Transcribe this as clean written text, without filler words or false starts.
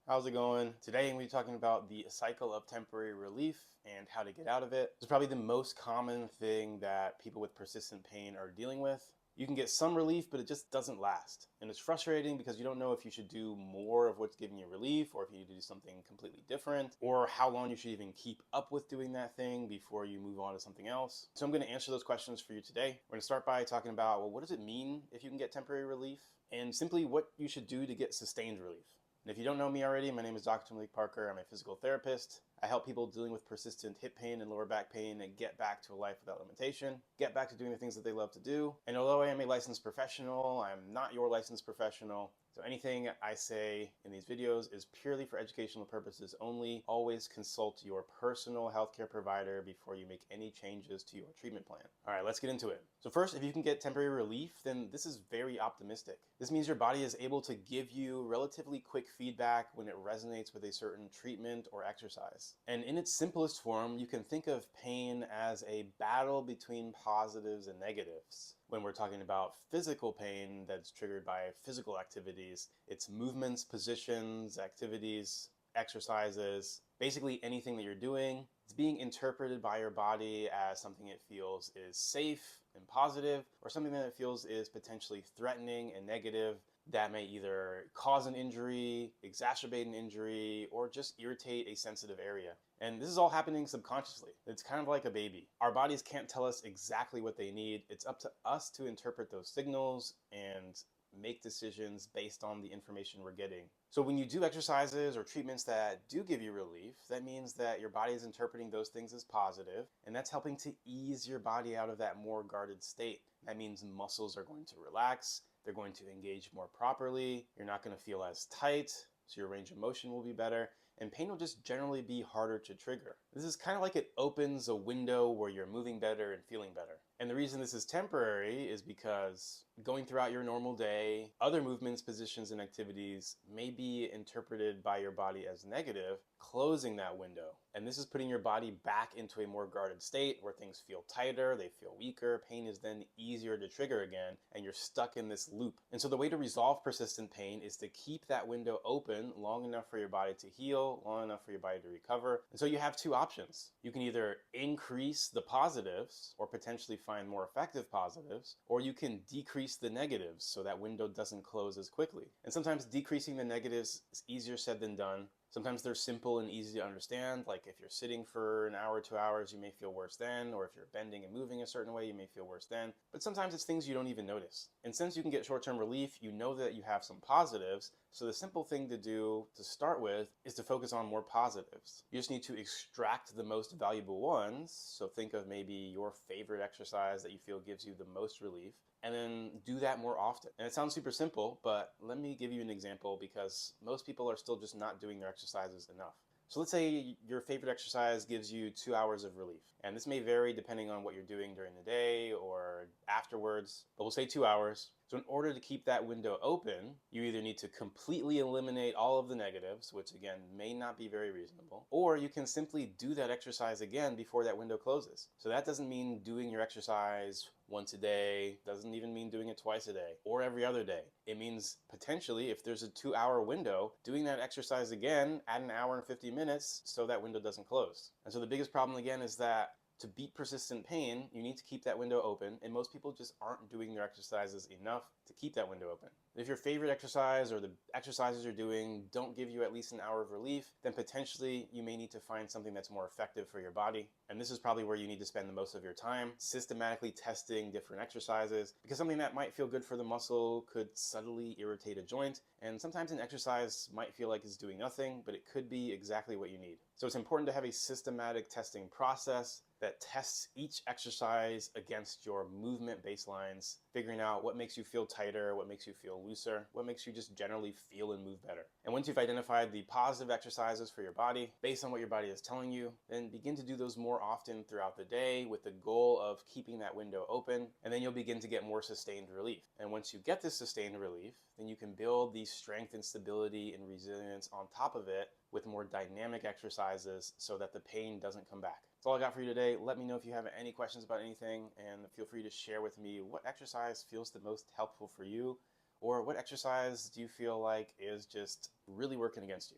How's it going? Today I'm going to be talking about the cycle of temporary relief and how to get out of it. It's probably the most common thing that people with persistent pain are dealing with. You can get some relief, but it just doesn't last. And it's frustrating because you don't know if you should do more of what's giving you relief, or if you need to do something completely different, or how long you should even keep up with doing that thing before you move on to something else. So I'm going to answer those questions for you today. We're going to start by talking about, well, what does it mean if you can get temporary relief? And simply what you should do to get sustained relief. And if you don't know me already, my name is Dr. Malik. I'm a physical therapist. I help people dealing with persistent hip pain and lower back pain and get back to a life without limitation, get back to doing the things that they love to do. And although I am a licensed professional, I'm not your licensed professional. So anything I say in these videos is purely for educational purposes only. Always consult your personal healthcare provider before you make any changes to your treatment plan. All right, let's get into it. So first, if you can get temporary relief, then this is very optimistic. This means your body is able to give you relatively quick feedback when it resonates with a certain treatment or exercise. And in its simplest form, you can think of pain as a battle between positives and negatives. When we're talking about physical pain that's triggered by physical activities, it's movements, positions, activities, exercises, basically anything that you're doing. It's being interpreted by your body as something it feels is safe and positive, or something that it feels is potentially threatening and negative that may either cause an injury, exacerbate an injury, or just irritate a sensitive area. And this is all happening subconsciously. It's kind of like a baby. Our bodies can't tell us exactly what they need. It's up to us to interpret those signals and make decisions based on the information we're getting. So when you do exercises or treatments that do give you relief, that means that your body is interpreting those things as positive, and that's helping to ease your body out of that more guarded state. That means muscles are going to relax, they're going to engage more properly, you're not going to feel as tight, so your range of motion will be better, and pain will just generally be harder to trigger. This is kind of like it opens a window where you're moving better and feeling better. And the reason this is temporary is because going throughout your normal day, other movements, positions, and activities may be interpreted by your body as negative, closing that window. And this is putting your body back into a more guarded state where things feel tighter, they feel weaker, pain is then easier to trigger again, and you're stuck in this loop. And so the way to resolve persistent pain is to keep that window open long enough for your body to heal, long enough for your body to recover. And so you have two options. You can either increase the positives or potentially find more effective positives, or you can decrease the negatives so that window doesn't close as quickly. And sometimes decreasing the negatives is easier said than done. Sometimes they're simple and easy to understand, like if you're sitting for an hour, 2 hours, you may feel worse then, or if you're bending and moving a certain way, you may feel worse then. But sometimes it's things you don't even notice. And since you can get short-term relief, you know that you have some positives, so the simple thing to do to start with is to focus on more positives. You just need to extract the most valuable ones, so think of maybe your favorite exercise that you feel gives you the most relief, and then do that more often. And it sounds super simple, but let me give you an example because most people are still just not doing their exercises enough. So let's say your favorite exercise gives you 2 hours of relief. And this may vary depending on what you're doing during the day or afterwards, but we'll say 2 hours. So in order to keep that window open, you either need to completely eliminate all of the negatives, which again may not be very reasonable, or you can simply do that exercise again before that window closes. So that doesn't mean doing your exercise once a day, doesn't even mean doing it twice a day or every other day. It means potentially, if there's a 2 hour window, doing that exercise again at an hour and 50 minutes so that window doesn't close. And so the biggest problem again is that to beat persistent pain, you need to keep that window open, and most people just aren't doing their exercises enough to keep that window open. If your favorite exercise or the exercises you're doing don't give you at least an hour of relief, then potentially you may need to find something that's more effective for your body. And this is probably where you need to spend the most of your time, systematically testing different exercises, because something that might feel good for the muscle could subtly irritate a joint, and sometimes an exercise might feel like it's doing nothing, but it could be exactly what you need. So it's important to have a systematic testing process that tests each exercise against your movement baselines, figuring out what makes you feel tighter, what makes you feel looser, what makes you just generally feel and move better. And once you've identified the positive exercises for your body, based on what your body is telling you, then begin to do those more often throughout the day with the goal of keeping that window open, and then you'll begin to get more sustained relief. And once you get this sustained relief, then you can build the strength and stability and resilience on top of it with more dynamic exercises so that the pain doesn't come back. That's all I got for you today. Let me know if you have any questions about anything, and feel free to share with me what exercise feels the most helpful for you, or what exercise do you feel like is just really working against you.